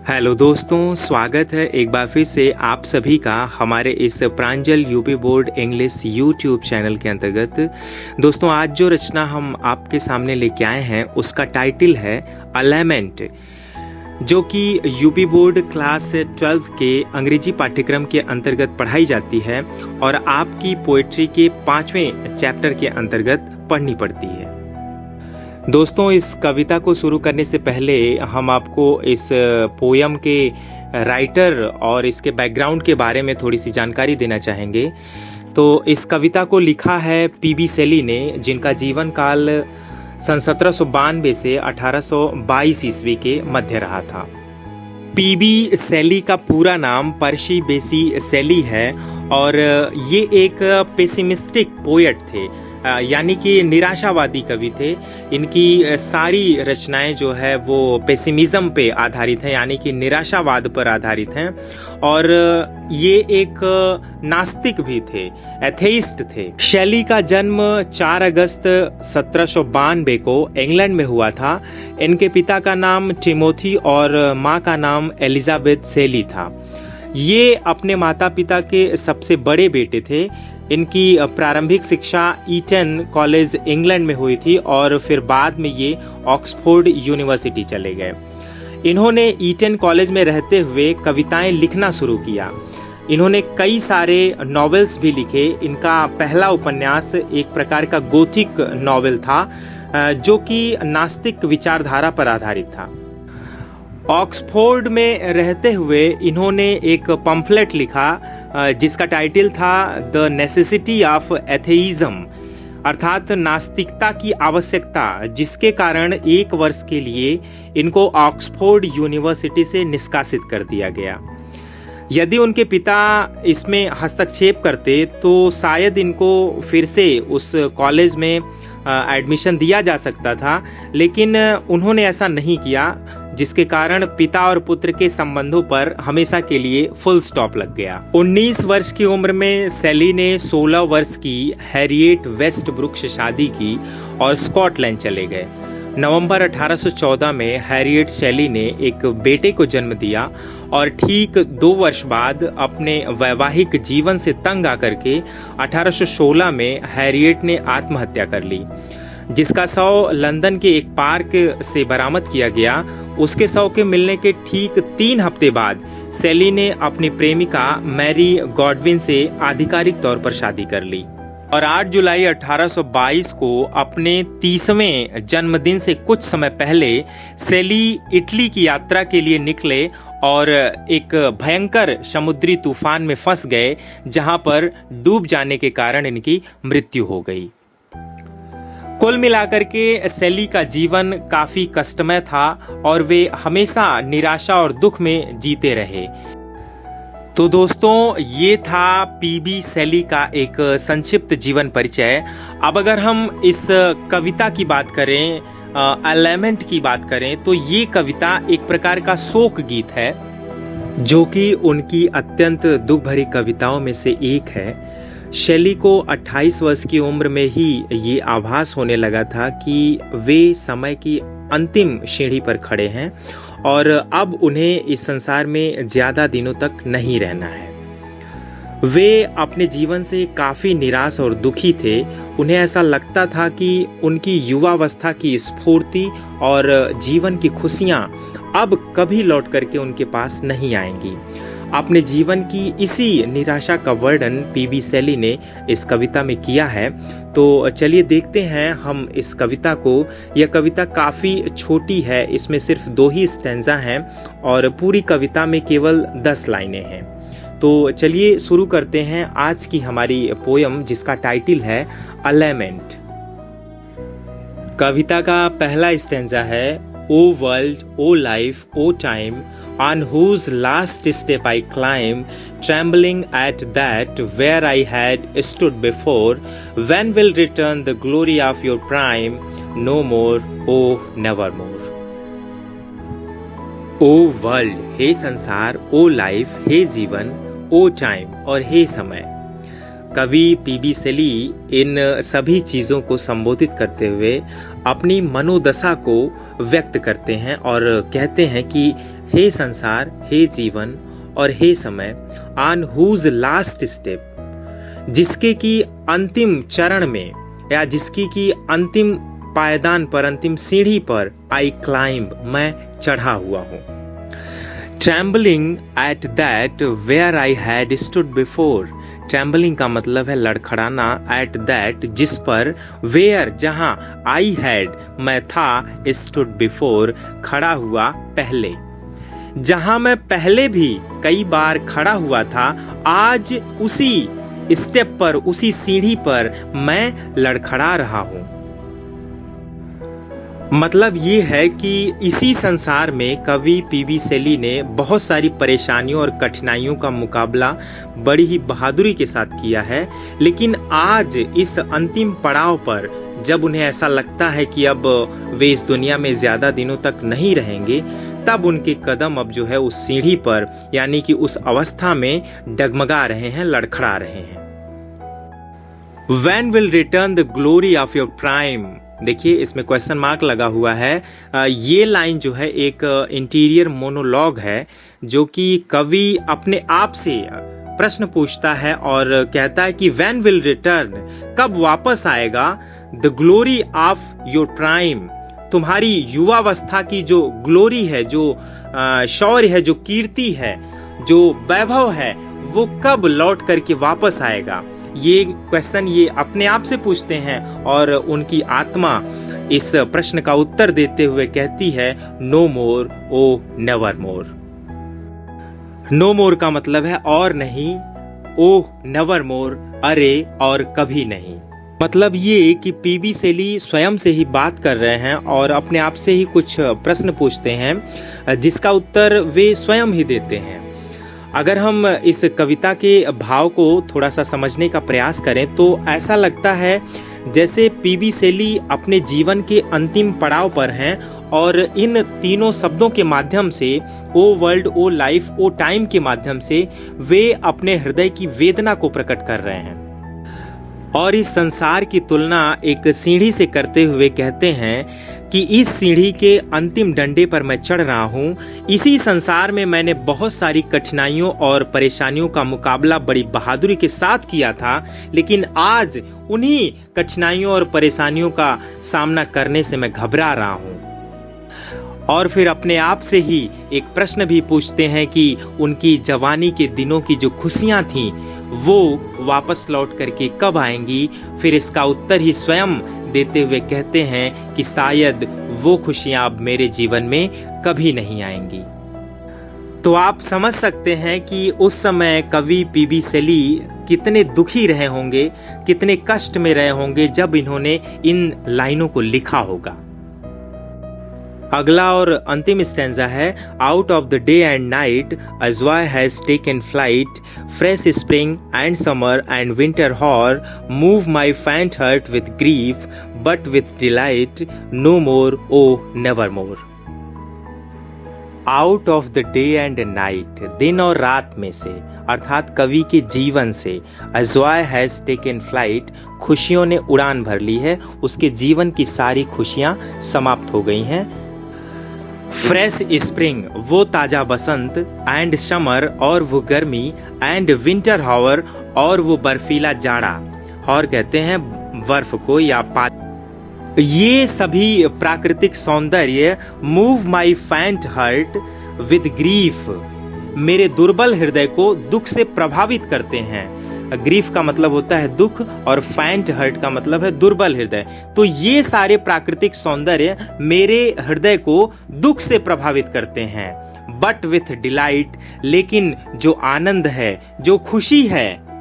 Hello दोस्तों, स्वागत है एक बार फिर से आप सभी का हमारे इस Pranjal UP board English YouTube channel के अंतर्गत। दोस्तों, आज जो रचना हम आपके सामने लेके आए हैं उसका टाइटल है अलाइनमेंट, जो कि यूपी बोर्ड क्लास 12 के अंग्रेजी पाठ्यक्रम के अंतर्गत पढ़ाई जाती है और आपकी पोएट्री के 5वें चैप्टर के अंतर्गत पढ़नी पड़ती है। दोस्तों, इस कविता को शुरू करने से पहले हम आपको इस पोयम के राइटर और इसके बैकग्राउंड के बारे में थोड़ी सी जानकारी देना चाहेंगे। तो इस कविता को लिखा है पीबी शैली ने, जिनका जीवन काल सन 1792 से 1822 ईस्वी के मध्य रहा था। पीबी शैली का पूरा नाम पर्सी बेसी शैली है और ये एक पेसिमिस्टिक पोएट थे, यानी कि निराशावादी कवि थे। इनकी सारी रचनाएं जो है वो पेसिमिज्म पे आधारित हैं, यानी कि निराशावाद पर आधारित हैं। और ये एक नास्तिक भी थे, एथेइस्ट थे। शैली का जन्म 4 अगस्त 1792 को इंग्लैंड में हुआ था। इनके पिता का नाम टिमोथी और माँ का नाम एलिजाबेथ शैली था। ये अपने माता पिता के सबसे बड़े बेटे थे। इनकी प्रारंभिक शिक्षा ईटन कॉलेज इंग्लैंड में हुई थी और फिर बाद में ये ऑक्सफोर्ड यूनिवर्सिटी चले गए। इन्होंने ईटन कॉलेज में रहते हुए कविताएं लिखना शुरू किया। इन्होंने कई सारे नॉवेल्स भी लिखे। इनका पहला उपन्यास एक प्रकार का गोथिक नॉवेल था, जो कि नास्तिक विचारधारा पर आधारित था। ऑक्सफोर्ड में रहते हुए इन्होंने एक पम्फलेट लिखा जिसका टाइटल था द नेसेसिटी ऑफ एथेइज्म, अर्थात नास्तिकता की आवश्यकता, जिसके कारण 1 वर्ष के लिए इनको ऑक्सफोर्ड यूनिवर्सिटी से निष्कासित कर दिया गया। यदि उनके पिता इसमें हस्तक्षेप करते तो शायद इनको फिर से उस कॉलेज में एडमिशन दिया जा सकता था, लेकिन उन्होंने ऐसा नहीं किया, जिसके कारण पिता और पुत्र के संबंधों पर हमेशा के लिए फुल स्टॉप लग गया। 19 वर्ष की उम्र में शैली ने 16 वर्ष की हैरियट वेस्टब्रुक से शादी की और स्कॉटलैंड चले गए। नवंबर 1814 में हैरियट शैली ने एक बेटे को जन्म दिया और ठीक 2 वर्ष बाद अपने वैवाहिक जीवन से तंग आकर के 1816 में हैरियट ने आत्महत्या कर ली, जिसका शव लंदन के एक पार्क से बरामद किया गया। उसके शव के मिलने के ठीक 3 हफ्ते बाद शैली ने अपनी प्रेमिका मैरी गॉडविन से आधिकारिक तौर पर शादी कर ली और 8 जुलाई 1822 को अपने 30वें जन्मदिन से कुछ समय पहले शैली इटली की यात्रा के लिए निकले और एक भयंकर समुद्री तूफान में फंस गए, जहां पर डूब जाने के कारण इनकी मृत्यु हो गई। कुल मिलाकर के शैली का जीवन काफी कष्टमय था और वे हमेशा निराशा और दुख में जीते रहे। तो दोस्तों, ये था पीबी शैली का एक संक्षिप्त जीवन परिचय। अब अगर हम इस कविता की बात करें, अलाइनमेंट की बात करें, तो ये कविता एक प्रकार का शोक गीत है, जो कि उनकी अत्यंत दुख भरी कविताओं में से एक है। शैली को 28 वर्ष की उम्र में ही ये आभास होने लगा था कि वे समय की अंतिम सीढ़ी पर खड़े हैं और अब उन्हें इस संसार में ज़्यादा दिनों तक नहीं रहना है। वे अपने जीवन से काफ़ी निराश और दुखी थे। उन्हें ऐसा लगता था कि उनकी युवावस्था की स्फूर्ति और जीवन की खुशियाँ अब कभी लौट करके उनके पास नहीं आएंगी। अपने जीवन की इसी निराशा का वर्णन पीबी शैली ने इस कविता में किया है। तो चलिए देखते हैं हम इस कविता को। यह कविता काफ़ी छोटी है, इसमें सिर्फ 2 ही स्टैंजा हैं और पूरी कविता में केवल 10 लाइनें हैं। तो चलिए शुरू करते हैं आज की हमारी पोयम, जिसका टाइटल है अलाइनमेंट। कविता का पहला स्टैंजा है, O world, O life, O time, on whose last step I climb, trembling at that where I had stood before. When will return the glory of your prime? No more, oh nevermore. O world, हे संसार, ओ life, हे जीवन, ओ time और हे समय। कवि PB Shelley इन सभी चीज़ों को संबोधित करते हुए अपनी मनोदशा को व्यक्त करते हैं और कहते हैं कि हे संसार, हे जीवन और हे समय, ऑन हुज लास्ट स्टेप, जिसके की अंतिम चरण में या जिसकी की अंतिम पायदान पर, अंतिम सीढ़ी पर आई क्लाइंब, मैं चढ़ा हुआ हूँ। Trembling at that where I had stood before, trembling का मतलब है लड़खड़ाना, एट दैट जिस पर, वेयर जहां, आई हैड मैं था, स्टूड बिफोर खड़ा हुआ पहले, जहां मैं पहले भी कई बार खड़ा हुआ था, आज उसी स्टेप पर, उसी सीढ़ी पर मैं लड़खड़ा रहा हूं। मतलब ये है कि इसी संसार में कवि पीबी शैली ने बहुत सारी परेशानियों और कठिनाइयों का मुकाबला बड़ी ही बहादुरी के साथ किया है, लेकिन आज इस अंतिम पड़ाव पर जब उन्हें ऐसा लगता है कि अब वे इस दुनिया में ज्यादा दिनों तक नहीं रहेंगे, तब उनके कदम अब जो है उस सीढ़ी पर, यानी कि उस अवस्था में डगमगा रहे हैं, लड़खड़ा रहे हैं। When will return the glory of your prime? देखिए इसमें क्वेश्चन मार्क लगा हुआ है। ये लाइन जो है एक इंटीरियर मोनोलॉग है, जो कि कवि अपने आप से प्रश्न पूछता है और कहता है कि when will return, कब वापस आएगा, the glory of your prime, तुम्हारी युवावस्था की जो ग्लोरी है, जो शौर्य है, जो कीर्ति है, जो वैभव है, वो कब लौट करके वापस आएगा। ये क्वेश्चन ये अपने आप से पूछते हैं और उनकी आत्मा इस प्रश्न का उत्तर देते हुए कहती है नो मोर, ओ नेवर मोर। नो मोर का मतलब है और नहीं, ओ नेवर मोर अरे और कभी नहीं। मतलब ये कि पीबी शैली स्वयं से ही बात कर रहे हैं और अपने आप से ही कुछ प्रश्न पूछते हैं जिसका उत्तर वे स्वयं ही देते हैं। अगर हम इस कविता के भाव को थोड़ा सा समझने का प्रयास करें तो ऐसा लगता है जैसे पीबी शैली अपने जीवन के अंतिम पड़ाव पर हैं और इन तीनों शब्दों के माध्यम से, ओ world, O life, O time के माध्यम से वे अपने हृदय की वेदना को प्रकट कर रहे हैं और इस संसार की तुलना एक सीढ़ी से करते हुए कहते हैं कि इस सीढ़ी के अंतिम डंडे पर मैं चढ़ रहा हूँ। इसी संसार में मैंने बहुत सारी कठिनाइयों और परेशानियों का मुकाबला बड़ी बहादुरी के साथ किया था, लेकिन आज उन्हीं कठिनाइयों और परेशानियों का सामना करने से मैं घबरा रहा हूँ। और फिर अपने आप से ही एक प्रश्न भी पूछते हैं कि उनकी जवानी के दिनों की जो खुशियां थीं वो वापस लौट करके कब आएंगी। फिर इसका उत्तर ही स्वयं देते हुए कहते हैं कि शायद वो खुशियां अब मेरे जीवन में कभी नहीं आएंगी। तो आप समझ सकते हैं कि उस समय कवि पीबी शैली कितने दुखी रहे होंगे, कितने कष्ट में रहे होंगे जब इन्होंने इन लाइनों को लिखा होगा। अगला और अंतिम स्टैंजा है out of the day and night a joy has taken flight, fresh spring and summer and winter hoar move my faint heart with grief but with delight, no more, O never more. Out of the day and night, दिन और रात में से, अर्थात कवि के जीवन से, अ जॉय हैज टेकन फ्लाइट, खुशियों ने उड़ान भर ली है, उसके जीवन की सारी खुशियां समाप्त हो गई हैं। फ्रेश स्प्रिंग, वो ताजा बसंत, एंड समर, और वो गर्मी, एंड विंटर हॉवर, और वो बर्फीला जाड़ा, और कहते हैं बर्फ को या ये सभी प्राकृतिक सौंदर्य move my faint heart with grief, मेरे दुर्बल हृदय को दुख से प्रभावित करते हैं। ग्रीफ का मतलब होता है दुख और फैंट हर्ट का मतलब है दुर्बल हृदय। तो ये सारे प्राकृतिक सौंदर्य मेरे हृदय को दुख से प्रभावित करते हैं। बट विथ डिलाइट, लेकिन जो आनंद है, जो खुशी है,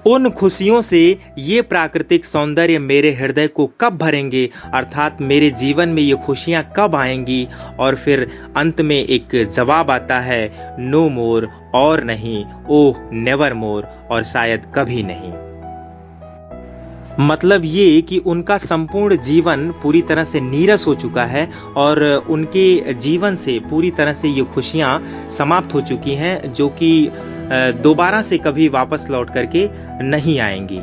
उन खुशियों से ये प्राकृतिक सौंदर्य मेरे हृदय को कब भरेंगे, अर्थात मेरे जीवन में ये खुशियां कब आएंगी। और फिर अंत में एक जवाब आता है नो मोर, और नहीं, ओह नेवर मोर, और शायद कभी नहीं। मतलब ये कि उनका संपूर्ण जीवन पूरी तरह से नीरस हो चुका है और उनके जीवन से पूरी तरह से ये खुशियां समाप्त हो चुकी हैं, जो कि दोबारा से कभी वापस लौट करके नहीं आएंगी।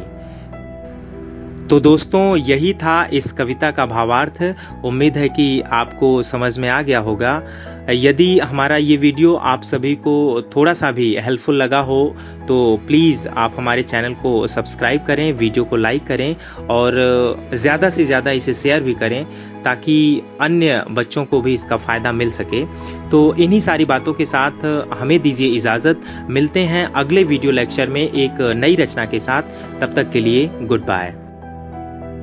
तो दोस्तों यही था इस कविता का भावार्थ। उम्मीद है कि आपको समझ में आ गया होगा। यदि हमारा ये वीडियो आप सभी को थोड़ा सा भी हेल्पफुल लगा हो तो प्लीज़ आप हमारे चैनल को सब्सक्राइब करें, वीडियो को लाइक करें और ज़्यादा से ज़्यादा इसे शेयर भी करें ताकि अन्य बच्चों को भी इसका फ़ायदा मिल सके। तो इन्हीं सारी बातों के साथ हमें दीजिए इजाज़त। मिलते हैं अगले वीडियो लेक्चर में एक नई रचना के साथ। तब तक के लिए गुड बाय।